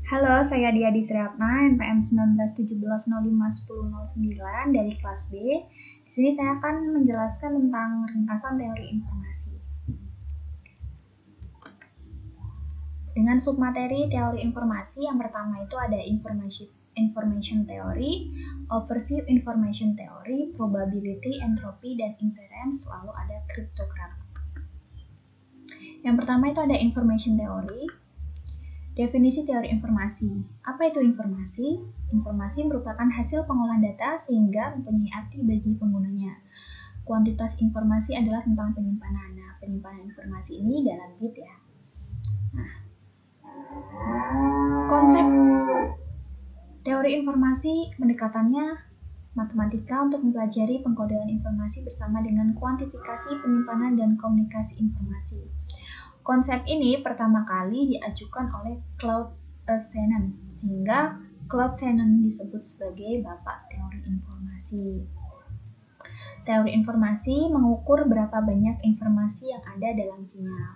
Halo, saya Diadi Sriatna, NPM 1917051009 dari kelas B. Di sini saya akan menjelaskan tentang ringkasan teori informasi. Dengan submateri teori informasi, yang pertama itu ada information theory, overview information theory, probability, entropy, dan inference, lalu ada cryptography. Yang pertama itu ada information theory. Definisi teori informasi. Apa itu informasi? Informasi merupakan hasil pengolahan data sehingga mempunyai arti bagi penggunanya. Kuantitas informasi adalah tentang penyimpanan. Nah, penyimpanan informasi ini dalam bit ya. Nah, konsep teori informasi pendekatannya matematika untuk mempelajari pengkodean informasi bersama dengan kuantifikasi, penyimpanan, dan komunikasi informasi. Konsep ini pertama kali diajukan oleh Claude Shannon, sehingga Claude Shannon disebut sebagai bapak teori informasi. Teori informasi mengukur berapa banyak informasi yang ada dalam sinyal.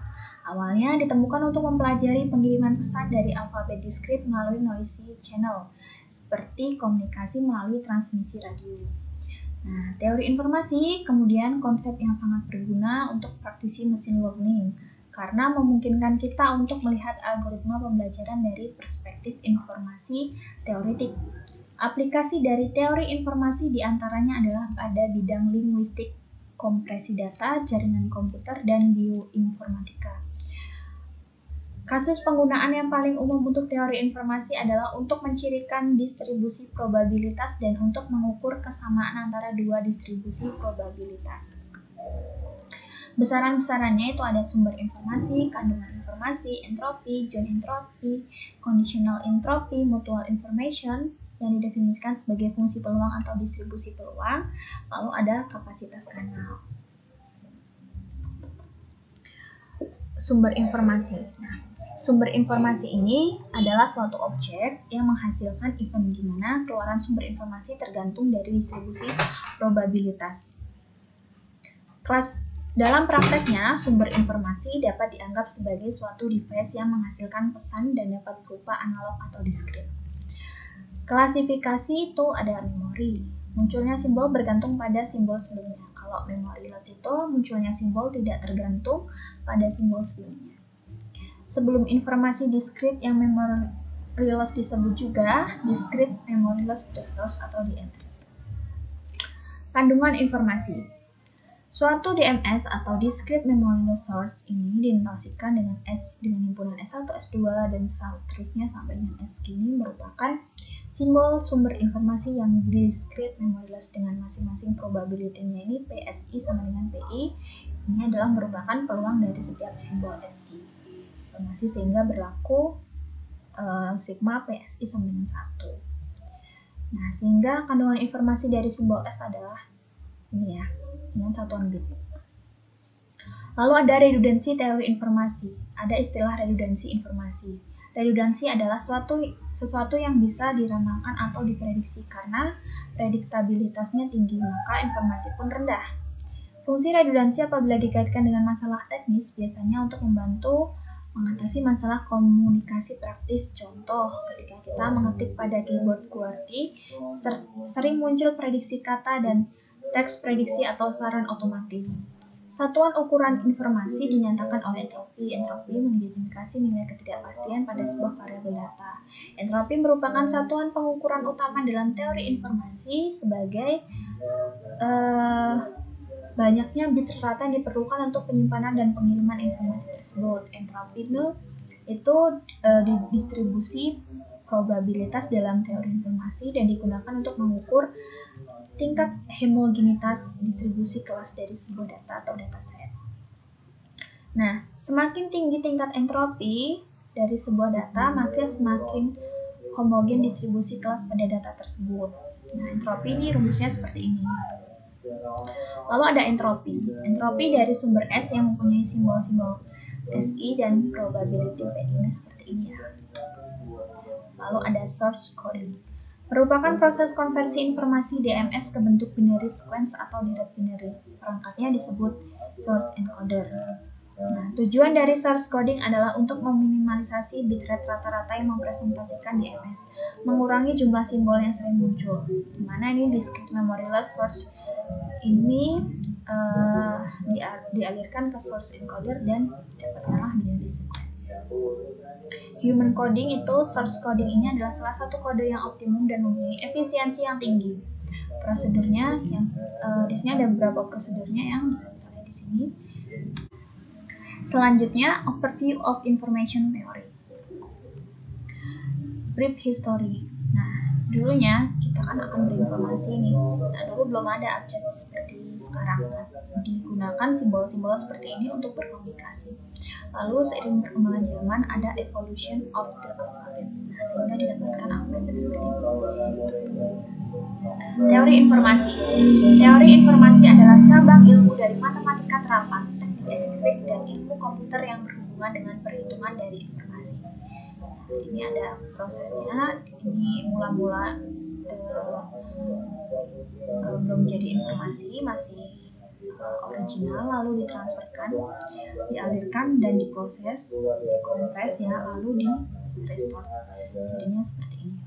Awalnya ditemukan untuk mempelajari pengiriman pesan dari alfabet diskrit melalui noisy channel, seperti komunikasi melalui transmisi radio. Nah, teori informasi kemudian konsep yang sangat berguna untuk praktisi mesin learning, karena memungkinkan kita untuk melihat algoritma pembelajaran dari perspektif informasi teoretik. Aplikasi dari teori informasi diantaranya adalah pada bidang linguistik, kompresi data, jaringan komputer, dan bioinformatika. Kasus penggunaan yang paling umum untuk teori informasi adalah untuk mencirikan distribusi probabilitas dan untuk mengukur kesamaan antara dua distribusi probabilitas. Besaran-besarannya itu ada sumber informasi, kandungan informasi, entropi, John entropi, conditional entropy, mutual information yang didefinisikan sebagai fungsi peluang atau distribusi peluang, lalu ada kapasitas kanal. Sumber informasi. Nah, sumber informasi ini adalah suatu objek yang menghasilkan event di mana keluaran sumber informasi tergantung dari distribusi probabilitas. Dalam prakteknya, sumber informasi dapat dianggap sebagai suatu device yang menghasilkan pesan dan dapat berupa analog atau diskrit. Klasifikasi itu ada memori. Munculnya simbol bergantung pada simbol sebelumnya. Kalau memory loss itu munculnya simbol tidak tergantung pada simbol sebelumnya. Sebelum informasi diskrit yang memory loss disebut juga discrete memory loss the source atau DMS. Kandungan informasi. Suatu DMS atau Discrete Memory Source ini dinotasikan dengan S dengan himpunan S1, S2, dan seterusnya sampai dengan S kini merupakan simbol sumber informasi yang discrete memory loss dengan masing-masing probability-nya ini PSI sama dengan PI. Ini adalah merupakan peluang dari setiap simbol SI. Informasi sehingga berlaku sigma PSI sama dengan 1. Nah, sehingga kandungan informasi dari simbol S adalah ini ya, dengan satuan bit. Lalu ada redundansi teori informasi. Ada istilah redundansi informasi. Redundansi adalah sesuatu yang bisa diramalkan atau diprediksi karena prediktabilitasnya tinggi, maka informasi pun rendah. Fungsi redundansi apabila dikaitkan dengan masalah teknis biasanya untuk membantu mengatasi masalah komunikasi praktis. Contoh, ketika kita mengetik pada keyboard QWERTY, sering muncul prediksi kata dan teks prediksi atau saran otomatis. Satuan ukuran informasi dinyatakan oleh entropi. Entropi mengidentifikasi nilai ketidakpastian pada sebuah variabel data. Entropi merupakan satuan pengukuran utama dalam teori informasi sebagai banyaknya bit rata yang diperlukan untuk penyimpanan dan pengiriman informasi tersebut. Entropi itu distribusi probabilitas dalam teori informasi dan digunakan untuk mengukur tingkat homogenitas distribusi kelas dari sebuah data atau dataset. Nah, semakin tinggi tingkat entropi dari sebuah data, maka semakin homogen distribusi kelas pada data tersebut. Nah, entropi ini rumusnya seperti ini. Lalu ada entropi. Entropi dari sumber S yang mempunyai simbol-simbol SI dan probability PI seperti ini ya. Lalu ada source coding. Merupakan proses konversi informasi DMS ke bentuk binary sequence atau direct binary. Perangkatnya disebut source encoder. Nah, tujuan dari source coding adalah untuk meminimalisasi bitrate rata-rata yang mempresentasikan DMS, mengurangi jumlah simbol yang sering muncul. Dimana ini discrete memoryless source ini dialirkan ke source encoder dan dapatkanlah binary sequence. Human coding itu source coding ini adalah salah satu kode yang optimum dan mempunyai efisiensi yang tinggi. Prosedurnya yang di sini ada beberapa prosedurnya yang bisa kita lihat di sini. Selanjutnya, overview of information theory. Brief history. Nah, dulunya kita kan akan berinformasi nih. Nah, dulu belum ada abjad seperti sekarang. Digunakan simbol-simbol seperti ini untuk berkomunikasi. Lalu seiring perkembangan zaman ada evolution of the alphabet. Nah, sehingga didapatkan alfabet seperti ini. Teori informasi. Teori informasi adalah cabang ilmu dari matematika terapan, teknik elektrik, dan ilmu komputer yang berhubungan dengan perhitungan dari informasi. Ini ada prosesnya. Ini mula-mula belum jadi informasi, masih original, lalu ditransferkan, dialirkan, dan diproses, dikompres ya, lalu di restore. Jadinya seperti ini.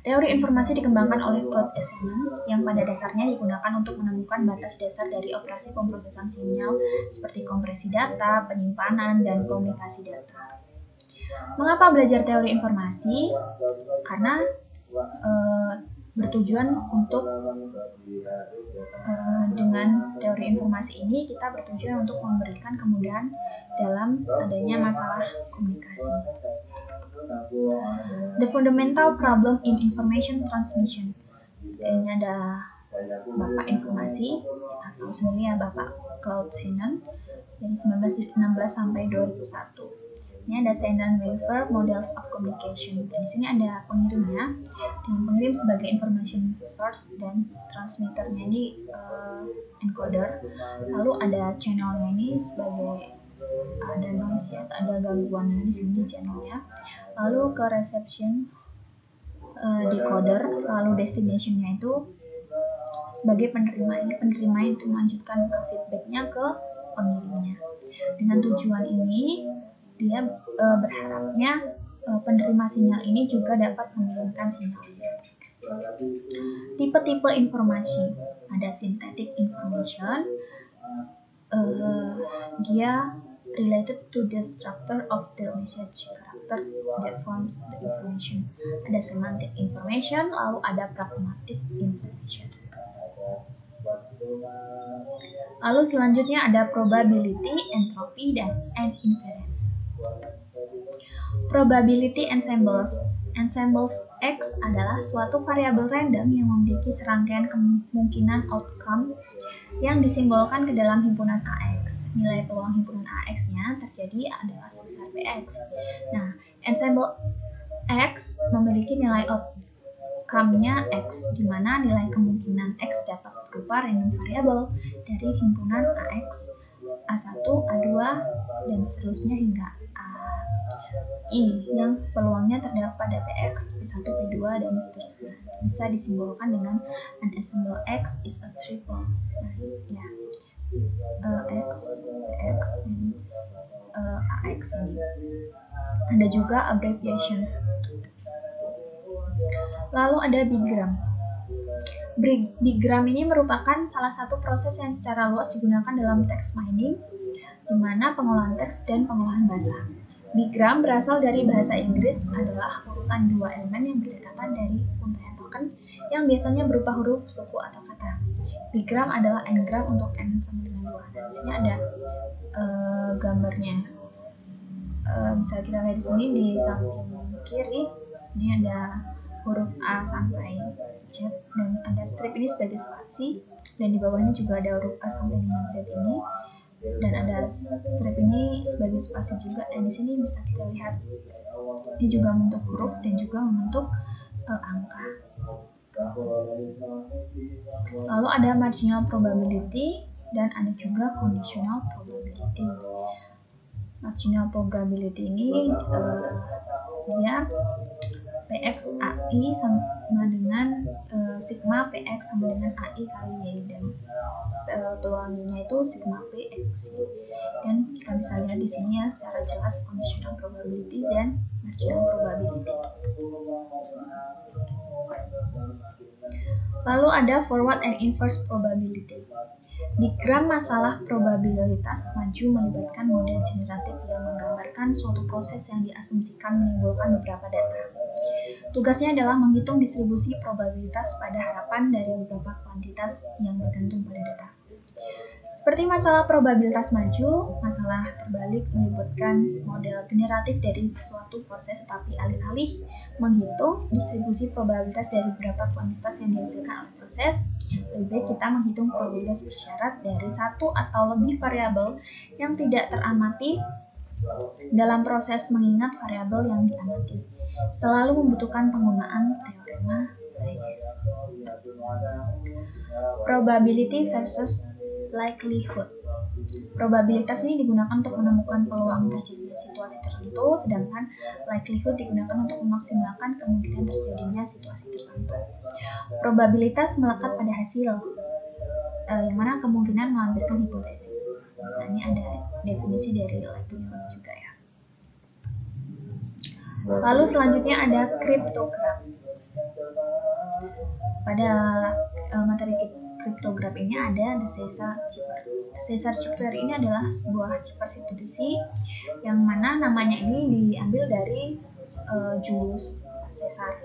Teori informasi dikembangkan oleh Claude Essenen yang pada dasarnya digunakan untuk menemukan batas dasar dari operasi pemrosesan sinyal seperti kompresi data, penyimpanan, dan komunikasi data. Mengapa belajar teori informasi? Karena bertujuan untuk dengan teori informasi ini kita bertujuan untuk memberikan kemudahan dalam adanya masalah komunikasi. The fundamental problem in information transmission. Ini ada Bapak Informasi atau sendiri ya Bapak Claude Essenen dari 1916 sampai 2001. Ini ada Shannon-Weaver Models of Communication. Di sini ada pengirimnya, dengan pengirim sebagai information source dan transmitternya ini encoder. Lalu ada channelnya ini sebagai ada noise ya, atau ada gangguannya di sini channelnya. Lalu ke reception decoder, lalu destinationnya itu sebagai penerima. Ini penerima itu melanjutkan ke feedbacknya ke pengirimnya. Dengan tujuan ini dia berharapnya penerima sinyal ini juga dapat mengirimkan sinyalnya. Tipe-tipe informasi, ada synthetic information, dia related to the structure of the message character that forms the information. Ada semantic information, lalu ada pragmatic information. Lalu selanjutnya ada probability, entropy, dan inference. Probability ensembles. Ensembles X adalah suatu variabel random yang memiliki serangkaian kemungkinan outcome yang disimbolkan ke dalam himpunan AX. Nilai peluang himpunan AX-nya terjadi adalah sebesar Bx. Nah, ensemble X memiliki nilai outcome-nya X, di mana nilai kemungkinan X dapat berupa random variable dari himpunan AX, A1, A2, dan seterusnya hingga AI yang peluangnya terdapat pada Px, P1, P2, dan seterusnya. Bisa disimbolkan dengan an ensemble X is a triple. Nah, ya. X, Px, dan AX ini. Ada juga abbreviations. Lalu ada bigram. Bigram ini merupakan salah satu proses yang secara luas digunakan dalam text mining, di mana pengolahan teks dan pengolahan bahasa. Bigram berasal dari bahasa Inggris, adalah urutan dua elemen yang berdekatan dari untaian token yang biasanya berupa huruf, suku, atau kata. Bigram adalah n-gram untuk n sama dengan 2. Dan di sini ada gambarnya. Bisa kita lihat di sini di samping kiri, ini ada huruf A sampai Z, dan ada strip ini sebagai spasi, dan di bawahnya juga ada huruf A sampai dengan Z ini, dan ada strip ini sebagai spasi juga. Dan di sini bisa kita lihat ini juga membentuk huruf dan juga membentuk angka. Lalu ada marginal probability dan ada juga conditional probability. Marginal probability ini dia PX AI sama dengan sigma PX sama dengan AI kali Y, dan peluang Y-nya itu sigma PX. Dan kita bisa lihat di sini ya secara jelas conditional probability dan marginal probability. Lalu ada forward and inverse probability. Diagram masalah probabilitas maju melibatkan model generatif yang menggambarkan suatu proses yang diasumsikan menimbulkan beberapa data. Tugasnya adalah menghitung distribusi probabilitas pada harapan dari beberapa kuantitas yang bergantung pada data. Seperti masalah probabilitas maju, masalah terbalik melibatkan model generatif dari suatu proses, tetapi alih-alih menghitung distribusi probabilitas dari beberapa kuantitas yang dihasilkan oleh proses, lebih baik kita menghitung probabilitas bersyarat dari satu atau lebih variabel yang tidak teramati dalam proses mengingat variabel yang diamati. Selalu membutuhkan penggunaan teorema Bayes. Probability versus likelihood. Probabilitas ini digunakan untuk menemukan peluang terjadinya situasi tertentu, sedangkan likelihood digunakan untuk memaksimalkan kemungkinan terjadinya situasi tertentu. Probabilitas melekat pada hasil, yang mana kemungkinan melahirkan hipotesis. Nah, ini ada definisi dari likelihood juga ya. Lalu selanjutnya ada cryptograph. Pada materi cryptograph ini ada the Caesar chipper. The Caesar chipper ini adalah sebuah chipper substitusi yang mana namanya ini diambil dari Julius Caesar.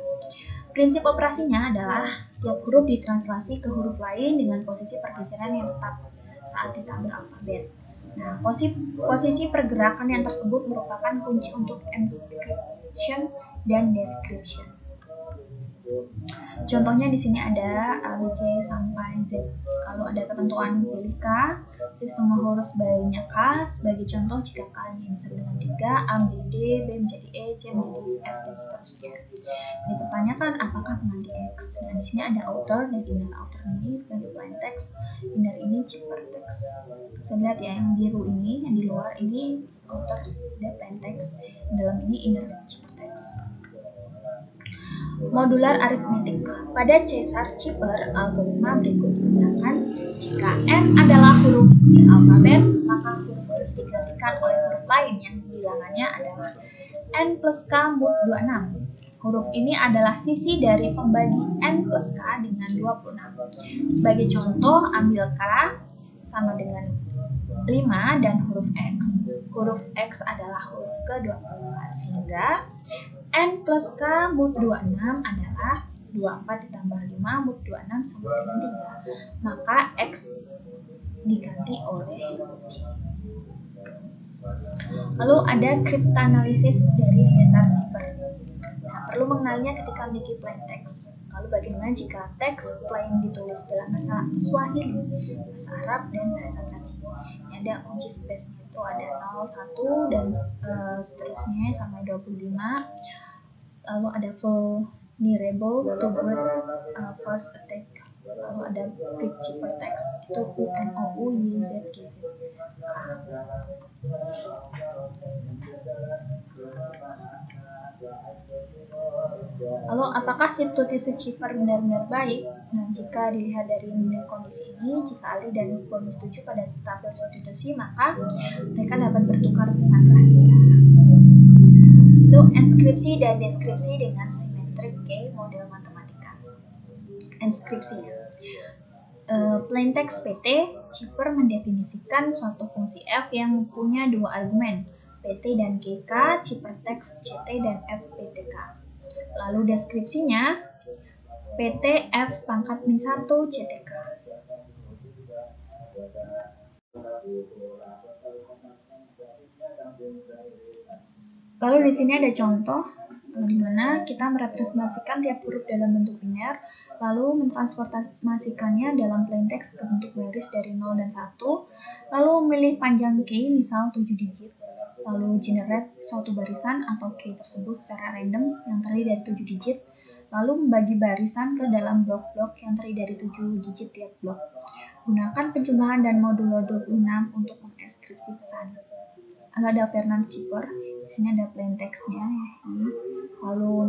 Prinsip operasinya adalah tiap huruf ditranslasi ke huruf lain dengan posisi pergeseran yang tetap saat ditabel alfabet. Nah, posisi pergerakan yang tersebut merupakan kunci untuk encryption dan decryption. Contohnya di sini ada A, B, C sampai Z. Kalau ada ketentuan pilih K, shift semua huruf sebaliknya K. Sebagai contoh, jika K-nya disebut dengan 3, A menjadi D, B menjadi E, C menjadi F, dan seterusnya. Dipertanyakan apakah pengganti X. Nah, di sini ada outer dan inner. Outer ini sebagai plain text, inner ini chipper text. Bisa lihat ya, yang biru ini, yang di luar ini outer dan plain text, yang dalam ini inner chipper text. Modular arithmetic. Pada Caesar chipper, algoritma berikut digunakan. Jika n adalah huruf di alfabet, maka huruf digantikan oleh huruf lain yang bilangannya adalah n plus k mod 26. Huruf ini adalah sisi dari pembagi n plus k dengan 26. Sebagai contoh, ambil k sama dengan 5 dan huruf x. Huruf x adalah huruf ke-24, sehingga n plus k mod 26 adalah 24 ditambah 5 mod 26 sama dengan 3. Maka x diganti oleh c. Lalu ada cryptanalysis dari Caesar chipper. Nah, perlu mengenalinya ketika memiliki plain text. Lalu bagaimana jika teks plain ditulis dalam bahasa Swahili, bahasa Arab, dan bahasa Taji? Ini ada kunci space-nya itu ada 0, 1, dan seterusnya sampai 25. Lalu ada vulnerable to brute force attack. Lalu ada big chipper text itu UNOUYZGZ. Lalu apakah substitusi chipper benar-benar baik? Nah, jika dilihat dari nilai kondisi ini, jika Ali dan Boni setuju pada tabel substitusi, maka mereka dapat bertukar pesan rahasia. Lalu enskripsi dan deskripsi dengan symmetric key model matematika. Enskripsinya. Plain text PT, chipper mendefinisikan suatu fungsi f yang punya dua argumen, pt dan gk, chipper text ct dan f ptk. Lalu deskripsinya, pt f pangkat min 1 ctk. Lalu di sini ada contoh di mana kita merepresentasikan tiap huruf dalam bentuk biner, lalu mentransformasikannya dalam plain text ke bentuk baris dari 0 dan 1, lalu memilih panjang key, misal 7 digit, lalu generate suatu barisan atau key tersebut secara random yang terdiri dari 7 digit, lalu membagi barisan ke dalam blok-blok yang terdiri dari 7 digit tiap blok. Gunakan penjumlahan dan modulo 26 untuk mengeskripsi pesan. Lalu ada Fernand chipper, di sini ada plain text-nya ya, lalu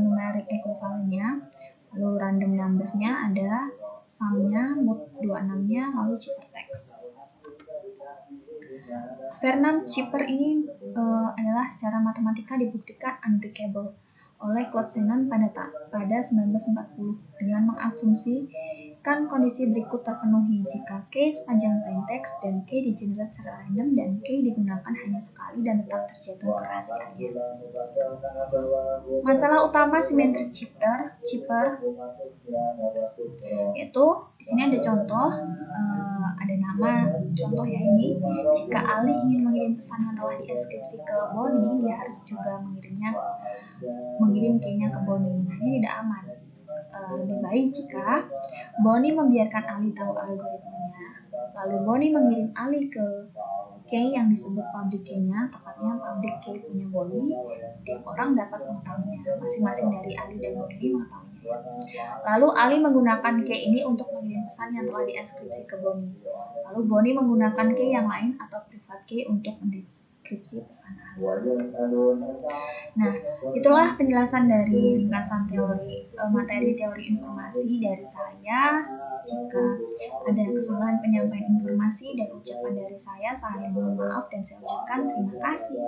numeric equivalennya, lalu random number-nya ada, sum-nya, mod 26-nya, lalu cheaper text. Vernam cheaper ini adalah secara matematika dibuktikan unbreakable oleh Claude Shannon pada 1940 dengan mengasumsikan kondisi berikut terpenuhi jika K sepanjang plain text dan K di-generate secara random dan K digunakan hanya sekali dan tetap terjaga kerahasiaannya. Masalah utama symmetric cheaper yaitu di sini ada contoh, ada nama contoh ya ini. Jika Ali ingin mengirim pesan yang telah diinskripsi ke Bonnie, dia harus juga mengirim key-nya ke Bonnie. Nah, ini tidak aman. Lebih baik jika Bonnie membiarkan Ali tahu algoritmanya, lalu Bonnie mengirim Ali ke key yang disebut public key-nya, tepatnya public key punya Bonnie. Tiap orang dapat mengetahuinya, masing-masing dari Ali dan Bonnie ini mengetahuinya. Lalu Ali menggunakan key ini untuk mengirim pesan yang telah diinskripsi ke Bonnie. Lalu Bonnie menggunakan key yang lain atau private key untuk mendeskripsi pesan Ali. Nah, itulah penjelasan dari ringkasan materi teori informasi dari saya. Jika ada kesalahan penyampaian informasi dan ucapan dari saya mohon maaf dan saya ucapkan terima kasih.